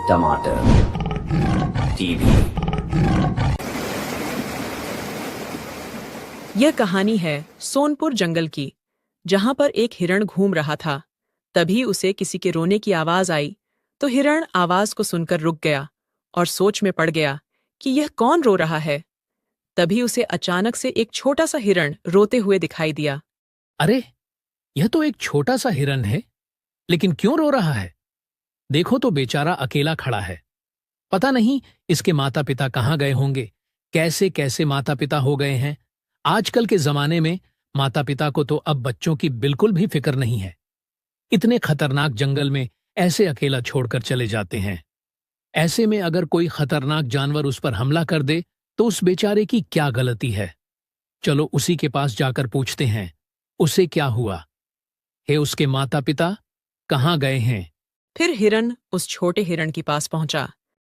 टमाटर टीवी। यह कहानी है सोनपुर जंगल की, जहां पर एक हिरण घूम रहा था। तभी उसे किसी के रोने की आवाज आई, तो हिरण आवाज को सुनकर रुक गया और सोच में पड़ गया कि यह कौन रो रहा है। तभी उसे अचानक से एक छोटा सा हिरण रोते हुए दिखाई दिया। अरे, यह तो एक छोटा सा हिरन है, लेकिन क्यों रो रहा है? देखो तो बेचारा अकेला खड़ा है। पता नहीं इसके माता पिता कहाँ गए होंगे, कैसे कैसे माता पिता हो गए हैं। आजकल के जमाने में माता पिता को तो अब बच्चों की बिल्कुल भी फिक्र नहीं है। इतने खतरनाक जंगल में ऐसे अकेला छोड़कर चले जाते हैं। ऐसे में अगर कोई खतरनाक जानवर उस पर हमला कर दे तो उस बेचारे की क्या गलती है? चलो उसी के पास जाकर पूछते हैं, उसे क्या हुआ है, उसके माता पिता कहाँ गए हैं। फिर हिरण उस छोटे हिरण के पास पहुंचा।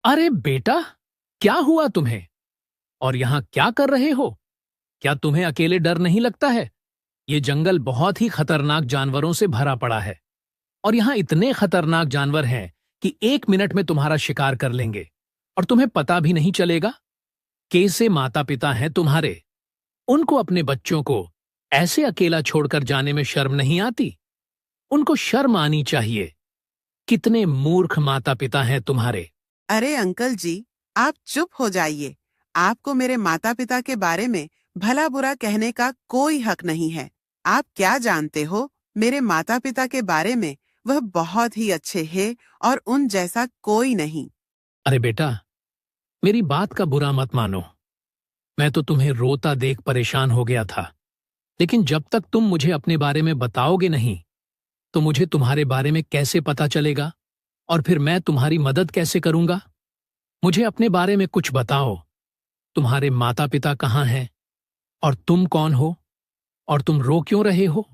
अरे बेटा, क्या हुआ तुम्हें और यहाँ क्या कर रहे हो? क्या तुम्हें अकेले डर नहीं लगता है? ये जंगल बहुत ही खतरनाक जानवरों से भरा पड़ा है और यहाँ इतने खतरनाक जानवर हैं कि 1 मिनट में तुम्हारा शिकार कर लेंगे और तुम्हें पता भी नहीं चलेगा। कैसे माता पिता हैं तुम्हारे? उनको अपने बच्चों को ऐसे अकेला छोड़कर जाने में शर्म नहीं आती? उनको शर्म आनी चाहिए। कितने मूर्ख माता पिता हैं तुम्हारे। अरे अंकल जी, आप चुप हो जाइए। आपको मेरे माता पिता के बारे में भला बुरा कहने का कोई हक नहीं है। आप क्या जानते हो मेरे माता पिता के बारे में? वह बहुत ही अच्छे हैं और उन जैसा कोई नहीं। अरे बेटा, मेरी बात का बुरा मत मानो। मैं तो तुम्हें रोता देख परेशान हो गया था, लेकिन जब तक तुम मुझे अपने बारे में बताओगे नहीं तो मुझे तुम्हारे बारे में कैसे पता चलेगा और फिर मैं तुम्हारी मदद कैसे करूंगा? मुझे अपने बारे में कुछ बताओ। तुम्हारे माता पिता कहाँ हैं और तुम कौन हो और तुम रो क्यों रहे हो?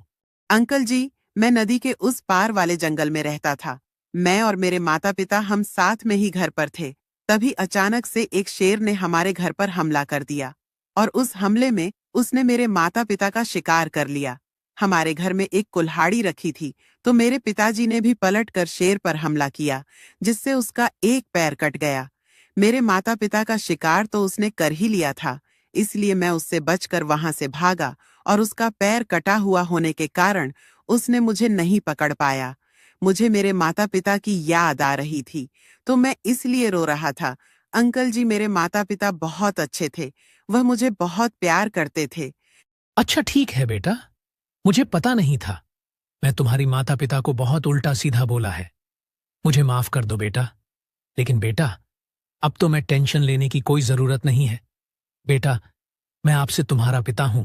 अंकल जी, मैं नदी के उस पार वाले जंगल में रहता था। मैं और मेरे माता पिता हम साथ में ही घर पर थे। तभी अचानक से एक शेर ने हमारे घर पर हमला कर दिया और उस हमले में उसने मेरे माता पिता का शिकार कर लिया। हमारे घर में एक कुल्हाड़ी रखी थी, तो मेरे पिताजी ने भी पलटकर शेर पर हमला किया, जिससे उसका एक पैर कट गया। मेरे माता पिता का शिकार तो उसने कर ही लिया था, इसलिए मैं उससे बचकर वहां से भागा और उसका पैर कटा हुआ होने के कारण उसने मुझे नहीं पकड़ पाया। मुझे मेरे माता पिता की याद आ रही थी, तो मैं इसलिए रो रहा था। अंकल जी, मेरे माता पिता बहुत अच्छे थे। वह मुझे बहुत प्यार करते थे। अच्छा ठीक है बेटा, मुझे पता नहीं था। मैं तुम्हारी माता पिता को बहुत उल्टा सीधा बोला है। मुझे माफ कर दो बेटा। लेकिन बेटा, अब तो मैं टेंशन लेने की कोई जरूरत नहीं है। बेटा, मैं आपसे तुम्हारा पिता हूं।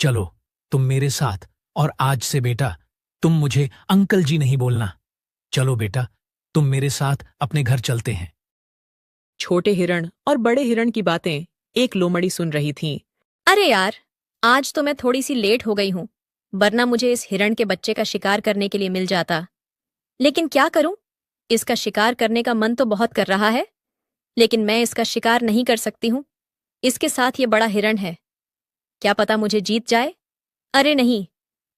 चलो तुम मेरे साथ, और आज से बेटा तुम मुझे अंकल जी नहीं बोलना। चलो बेटा, तुम मेरे साथ अपने घर चलते हैं। छोटे हिरण और बड़े हिरण की बातें एक लोमड़ी सुन रही थीं। अरे यार, आज तो मैं थोड़ी सी लेट हो गई हूँ, वरना मुझे इस हिरण के बच्चे का शिकार करने के लिए मिल जाता। लेकिन क्या करूं? इसका शिकार करने का मन तो बहुत कर रहा है, लेकिन मैं इसका शिकार नहीं कर सकती हूँ। इसके साथ ये बड़ा हिरण है, क्या पता मुझे जीत जाए। अरे नहीं,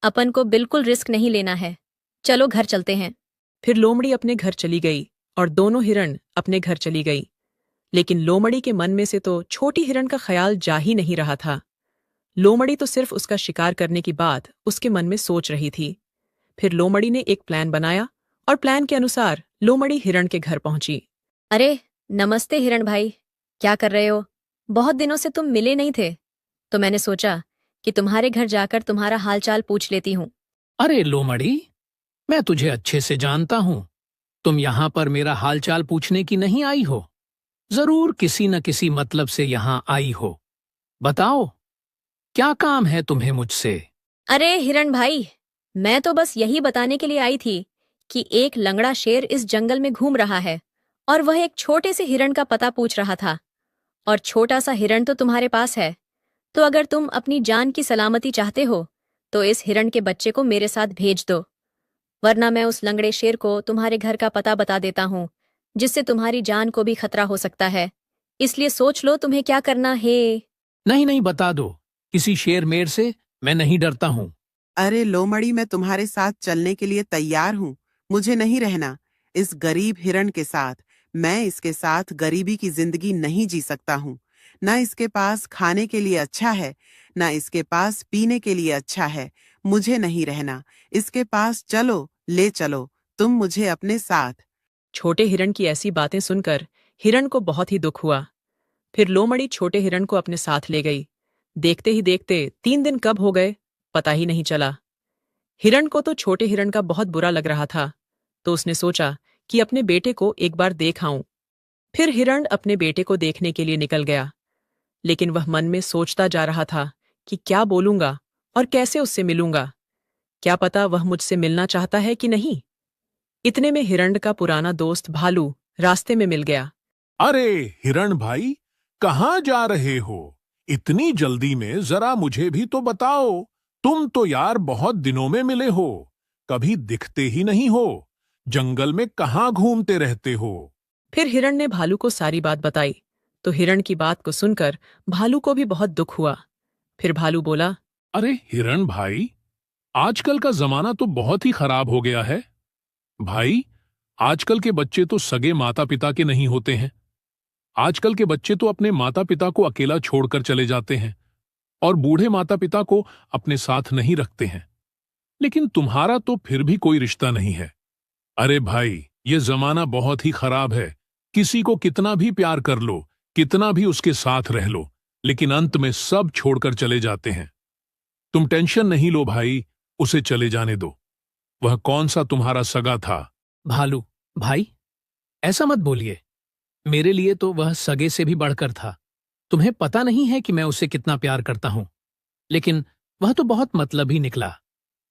अपन को बिल्कुल रिस्क नहीं लेना है। चलो घर चलते हैं। फिर लोमड़ी अपने घर चली गई और दोनों हिरण अपने घर चली गई। लेकिन लोमड़ी के मन में से तो छोटी हिरण का ख्याल जा ही नहीं रहा था। लोमड़ी तो सिर्फ उसका शिकार करने की बात उसके मन में सोच रही थी। फिर लोमड़ी ने एक प्लान बनाया और प्लान के अनुसार लोमड़ी हिरण के घर पहुंची। अरे नमस्ते हिरण भाई, क्या कर रहे हो? बहुत दिनों से तुम मिले नहीं थे, तो मैंने सोचा कि तुम्हारे घर जाकर तुम्हारा हालचाल पूछ लेती हूँ। अरे लोमड़ी, मैं तुझे अच्छे से जानता हूं। तुम यहां पर मेरा हालचाल पूछने की नहीं आई हो। जरूर किसी न किसी मतलब से यहां आई हो। बताओ, क्या काम है तुम्हें मुझसे? अरे हिरण भाई, मैं तो बस यही बताने के लिए आई थी कि एक लंगड़ा शेर इस जंगल में घूम रहा है और वह एक छोटे से हिरण का पता पूछ रहा था। और छोटा सा हिरण तो तुम्हारे पास है, तो अगर तुम अपनी जान की सलामती चाहते हो तो इस हिरण के बच्चे को मेरे साथ भेज दो, वरना मैं उस लंगड़े शेर को तुम्हारे घर का पता बता देता हूँ, जिससे तुम्हारी जान को भी खतरा हो सकता है। इसलिए सोच लो तुम्हें क्या करना है। नहीं नहीं, बता दो। किसी शेर मेर से मैं नहीं डरता हूं। अरे लोमड़ी, मैं तुम्हारे साथ चलने के लिए तैयार हूँ। मुझे नहीं रहना इस गरीब हिरण के साथ। मैं इसके साथ गरीबी की जिंदगी नहीं जी सकता हूँ। ना इसके पास खाने के लिए अच्छा है, ना इसके पास पीने के लिए अच्छा है। मुझे नहीं रहना। इसके पास चलो, ले चलो तुम मुझे अपने साथ। छोटे हिरण की ऐसी बातें सुनकर हिरण को बहुत ही दुख हुआ। फिर लोमड़ी छोटे हिरण को अपने साथ ले गई। देखते ही देखते 3 दिन कब हो गए पता ही नहीं चला। हिरण को तो छोटे हिरण का बहुत बुरा लग रहा था, तो उसने सोचा कि अपने बेटे को एक बार देख आऊं। फिर हिरण अपने बेटे को देखने के लिए निकल गया, लेकिन वह मन में सोचता जा रहा था कि क्या बोलूंगा और कैसे उससे मिलूंगा। क्या पता वह मुझसे मिलना चाहता है कि नहीं। इतने में हिरण का पुराना दोस्त भालू रास्ते में मिल गया। अरे हिरण भाई, कहाँ जा रहे हो? इतनी जल्दी में जरा मुझे भी तो बताओ। तुम तो यार बहुत दिनों में मिले हो, कभी दिखते ही नहीं हो। जंगल में कहाँ घूमते रहते हो? फिर हिरण ने भालू को सारी बात बताई, तो हिरण की बात को सुनकर भालू को भी बहुत दुख हुआ। फिर भालू बोला, अरे हिरण भाई, आजकल का जमाना तो बहुत ही खराब हो गया है। भाई, आजकल के बच्चे तो सगे माता पिता के नहीं होते हैं। आजकल के बच्चे तो अपने माता पिता को अकेला छोड़कर चले जाते हैं और बूढ़े माता पिता को अपने साथ नहीं रखते हैं। लेकिन तुम्हारा तो फिर भी कोई रिश्ता नहीं है। अरे भाई, ये जमाना बहुत ही खराब है। किसी को कितना भी प्यार कर लो, कितना भी उसके साथ रह लो, लेकिन अंत में सब छोड़कर चले जाते हैं। तुम टेंशन नहीं लो भाई, उसे चले जाने दो। वह कौन सा तुम्हारा सगा था? भालू भाई, ऐसा मत बोलिए। मेरे लिए तो वह सगे से भी बढ़कर था। तुम्हें पता नहीं है कि मैं उसे कितना प्यार करता हूं। लेकिन वह तो बहुत मतलबी निकला।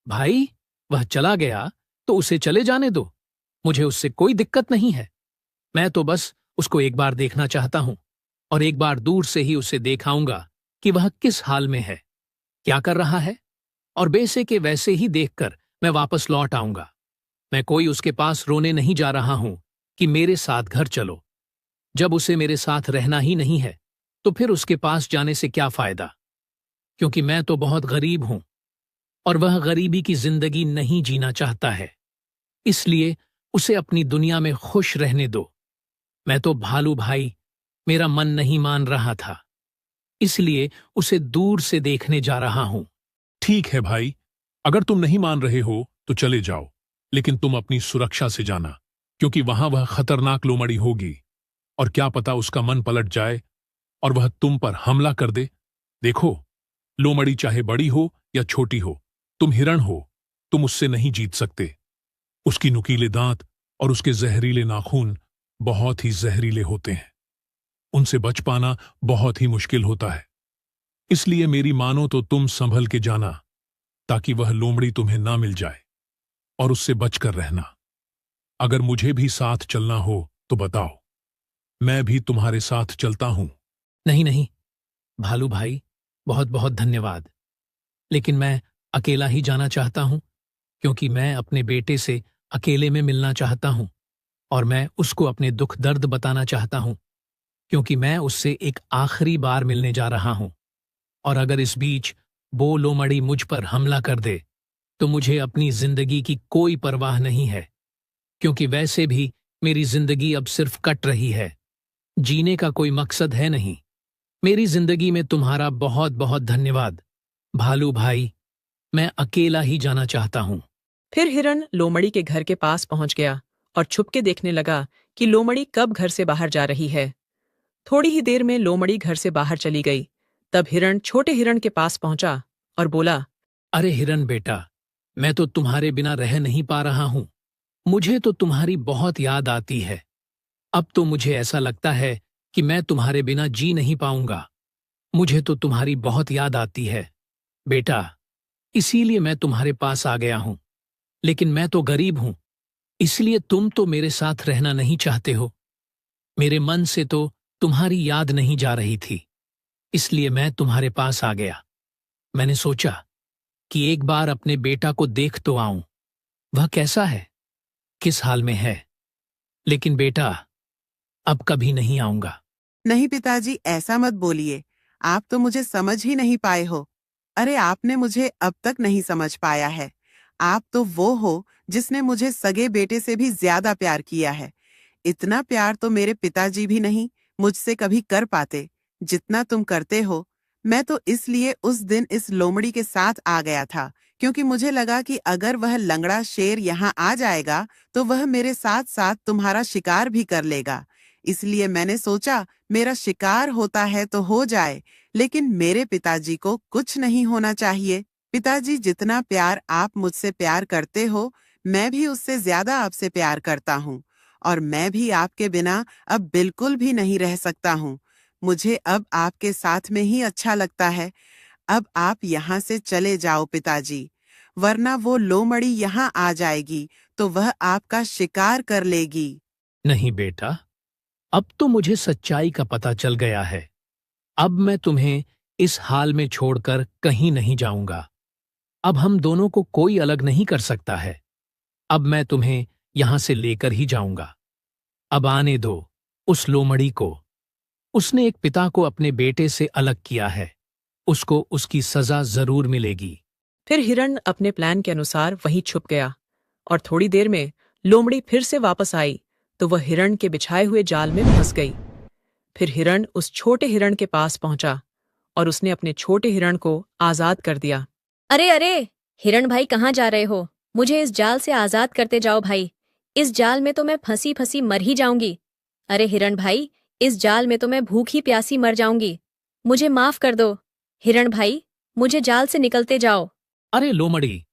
भाई, वह चला गया तो उसे चले जाने दो। मुझे उससे कोई दिक्कत नहीं है। मैं तो बस उसको एक बार देखना चाहता हूं, और एक बार दूर से ही उसे देखाऊंगा कि वह किस हाल में है, क्या कर रहा है, और वैसे के वैसे ही देखकर मैं वापस लौट आऊंगा। मैं कोई उसके पास रोने नहीं जा रहा हूं कि मेरे साथ घर चलो। जब उसे मेरे साथ रहना ही नहीं है, तो फिर उसके पास जाने से क्या फायदा? क्योंकि मैं तो बहुत गरीब हूं, और वह गरीबी की जिंदगी नहीं जीना चाहता है। इसलिए उसे अपनी दुनिया में खुश रहने दो। मैं तो भालू भाई, मेरा मन नहीं मान रहा था, इसलिए उसे दूर से देखने जा रहा हूं। ठीक है भाई, अगर तुम नहीं मान रहे हो तो चले जाओ, लेकिन तुम अपनी सुरक्षा से जाना, क्योंकि वहां वह खतरनाक लोमड़ी होगी और क्या पता उसका मन पलट जाए और वह तुम पर हमला कर दे। देखो, लोमड़ी चाहे बड़ी हो या छोटी हो, तुम हिरण हो, तुम उससे नहीं जीत सकते। उसकी नुकीले दांत और उसके जहरीले नाखून बहुत ही जहरीले होते हैं। उनसे बच पाना बहुत ही मुश्किल होता है। इसलिए मेरी मानो तो तुम संभल के जाना, ताकि वह लोमड़ी तुम्हें ना मिल जाए, और उससे बचकर रहना। अगर मुझे भी साथ चलना हो तो बताओ, मैं भी तुम्हारे साथ चलता हूं। नहीं नहीं भालू भाई, बहुत बहुत धन्यवाद, लेकिन मैं अकेला ही जाना चाहता हूं, क्योंकि मैं अपने बेटे से अकेले में मिलना चाहता हूं, और मैं उसको अपने दुख दर्द बताना चाहता हूं, क्योंकि मैं उससे एक आखिरी बार मिलने जा रहा हूं। और अगर इस बीच वो लोमड़ी मुझ पर हमला कर दे, तो मुझे अपनी जिंदगी की कोई परवाह नहीं है, क्योंकि वैसे भी मेरी जिंदगी अब सिर्फ कट रही है। जीने का कोई मकसद है नहीं। मेरी जिंदगी में तुम्हारा बहुत बहुत धन्यवाद भालू भाई, मैं अकेला ही जाना चाहता हूं। फिर हिरण लोमड़ी के घर के पास पहुंच गया और छुपके देखने लगा कि लोमड़ी कब घर से बाहर जा रही है। थोड़ी ही देर में लोमड़ी घर से बाहर चली गई। तब हिरण छोटे हिरण के पास पहुंचा और बोला, अरे हिरण बेटा, मैं तो तुम्हारे बिना रह नहीं पा रहा हूं। मुझे तो तुम्हारी बहुत याद आती है। अब तो मुझे ऐसा लगता है कि मैं तुम्हारे बिना जी नहीं पाऊंगा। मुझे तो तुम्हारी बहुत याद आती है बेटा, इसीलिए मैं तुम्हारे पास आ गया हूं। लेकिन मैं तो गरीब हूं, इसलिए तुम तो मेरे साथ रहना नहीं चाहते हो। मेरे मन से तो तुम्हारी याद नहीं जा रही थी, इसलिए मैं तुम्हारे पास आ गया। मैंने सोचा कि एक बार अपने बेटा को देख तो आऊं, वह कैसा है, किस हाल में है। लेकिन बेटा, अब कभी नहीं आऊंगा। नहीं पिताजी, ऐसा मत बोलिए। आप तो मुझे समझ ही नहीं पाए हो। अरे आपने मुझे अब तक नहीं समझ पाया है। आप तो वो हो जिसने मुझे सगे बेटे से भी ज्यादा प्यार किया है। इतना प्यार तो मेरे पिताजी भी नहीं मुझसे कभी कर पाते जितना तुम करते हो। मैं तो इसलिए उस दिन इस लोमड़ी के साथ आ गया था क्योंकि मुझे लगा कि अगर वह लंगड़ा शेर यहाँ आ जाएगा तो वह मेरे साथ साथ तुम्हारा शिकार भी कर लेगा। इसलिए मैंने सोचा मेरा शिकार होता है तो हो जाए, लेकिन मेरे पिताजी को कुछ नहीं होना चाहिए। पिताजी, जितना प्यार आप मुझसे प्यार करते हो, मैं भी उससे ज्यादा आपसे प्यार करता हूँ और मैं भी आपके बिना अब बिल्कुल भी नहीं रह सकता हूँ। मुझे अब आपके साथ में ही अच्छा लगता है। अब आप यहाँ से चले जाओ पिताजी, वरना वो लोमड़ी यहाँ आ जाएगी तो वह आपका शिकार कर लेगी। नहीं बेटा, अब तो मुझे सच्चाई का पता चल गया है। अब मैं तुम्हें इस हाल में छोड़कर कहीं नहीं जाऊंगा। अब हम दोनों को कोई अलग नहीं कर सकता है। अब मैं तुम्हें यहां से लेकर ही जाऊंगा। अब आने दो उस लोमड़ी को। उसने एक पिता को अपने बेटे से अलग किया है। उसको उसकी सजा जरूर मिलेगी। फिर हिरण अपने प्लान के अनुसार वहीं छुप गया और थोड़ी देर में लोमड़ी फिर से वापस आई तो वह हिरण के बिछाए हुए जाल में फंस गई। फिर हिरण उस छोटे हिरण के पास पहुंचा और उसने अपने छोटे हिरण को आजाद कर दिया। अरे अरे, हिरण भाई कहाँ जा रहे हो? मुझे इस जाल से आजाद करते जाओ भाई। इस जाल में तो मैं फंसी फंसी मर ही जाऊंगी। अरे हिरण भाई, इस जाल में तो मैं भूखी प्यासी मर जाऊंगी। मुझे माफ कर दो। हिरण भाई, मुझे जाल से निकलते जाओ। अरे लोमड़ी,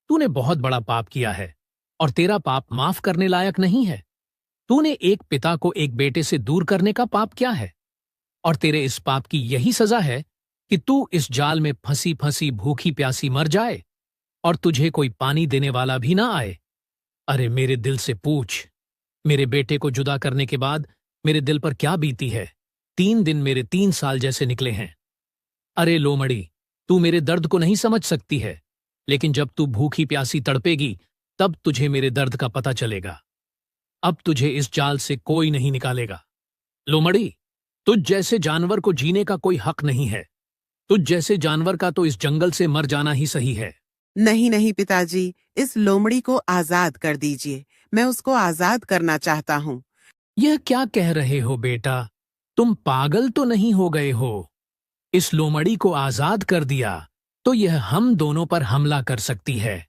तूने बहुत बड़ा पाप किया है और तेरा पाप माफ करने लायक नहीं है। तूने एक पिता को एक बेटे से दूर करने का पाप किया है और तेरे इस पाप की यही सजा है कि तू इस जाल में फंसी फंसी भूखी प्यासी मर जाए और तुझे कोई पानी देने वाला भी ना आए। अरे मेरे दिल से पूछ, मेरे बेटे को जुदा करने के बाद मेरे दिल पर क्या बीती है। 3 दिन मेरे 3 साल जैसे निकले हैं। अरे लोमड़ी, तू मेरे दर्द को नहीं समझ सकती है, लेकिन जब तू भूखी प्यासी तड़पेगी तब तुझे मेरे दर्द का पता चलेगा। अब तुझे इस जाल से कोई नहीं निकालेगा। लोमड़ी, तुझ जैसे जानवर को जीने का कोई हक नहीं है। तुझ जैसे जानवर का तो इस जंगल से मर जाना ही सही है। नहीं नहीं पिताजी, इस लोमड़ी को आजाद कर दीजिए। मैं उसको आजाद करना चाहता हूँ। यह क्या कह रहे हो बेटा? तुम पागल तो नहीं हो गए हो? इस लोमड़ी को आजाद कर दिया तो यह हम दोनों पर हमला कर सकती है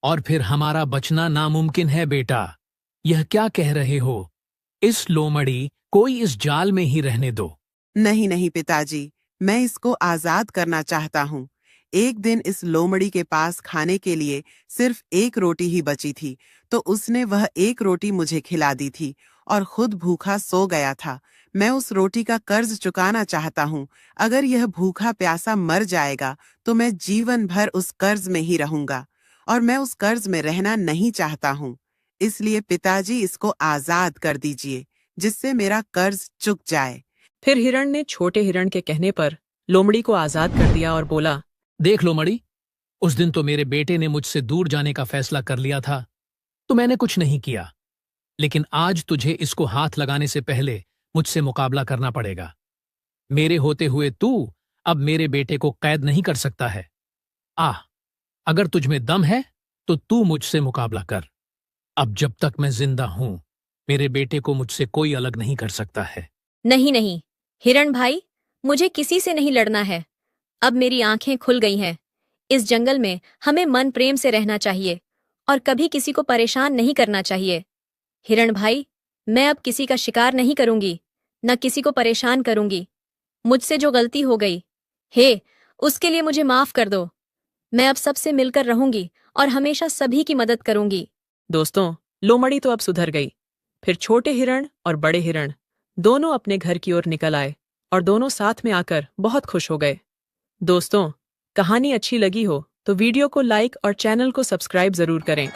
और फिर हमारा बचना नामुमकिन है बेटा। यह क्या कह रहे हो? इस लोमड़ी को इस जाल में ही रहने दो। नहीं नहीं पिताजी, मैं इसको आजाद करना चाहता हूँ। एक दिन इस लोमड़ी के पास खाने के लिए सिर्फ 1 रोटी ही बची थी, तो उसने वह 1 रोटी मुझे खिला दी थी और खुद भूखा सो गया था। मैं उस रोटी का कर्ज चुकाना चाहता हूँ। अगर यह भूखा प्यासा मर जाएगा तो मैं जीवन भर उस कर्ज में ही रहूंगा और मैं उस कर्ज में रहना नहीं चाहता हूँ। इसलिए पिताजी, इसको आजाद कर दीजिए जिससे मेरा कर्ज चुक जाए। फिर हिरण ने छोटे हिरण के कहने पर लोमड़ी को आजाद कर दिया और बोला, देख लोमड़ी, उस दिन तो मेरे बेटे ने मुझसे दूर जाने का फैसला कर लिया था तो मैंने कुछ नहीं किया, लेकिन आज तुझे इसको हाथ लगाने से पहले मुझसे मुकाबला करना पड़ेगा। मेरे होते हुए तू अब मेरे बेटे को कैद नहीं कर सकता है। अगर तुझ में दम है तो तू मुझसे मुकाबला कर। अब जब तक मैं जिंदा हूं, मेरे बेटे को मुझसे कोई अलग नहीं कर सकता है। नहीं नहीं, हिरण भाई, मुझे किसी से नहीं लड़ना है। अब मेरी आंखें खुल गई हैं। इस जंगल में हमें मन प्रेम से रहना चाहिए और कभी किसी को परेशान नहीं करना चाहिए। हिरण भाई, मैं अब किसी का शिकार नहीं करूंगी, न किसी को परेशान करूंगी। मुझसे जो गलती हो गई, उसके लिए मुझे माफ कर दो। मैं अब सबसे मिलकर रहूंगी और हमेशा सभी की मदद करूंगी। दोस्तों, लोमड़ी तो अब सुधर गई। फिर छोटे हिरण और बड़े हिरण दोनों अपने घर की ओर निकल आए और दोनों साथ में आकर बहुत खुश हो गए। दोस्तों, कहानी अच्छी लगी हो तो वीडियो को लाइक और चैनल को सब्सक्राइब जरूर करें।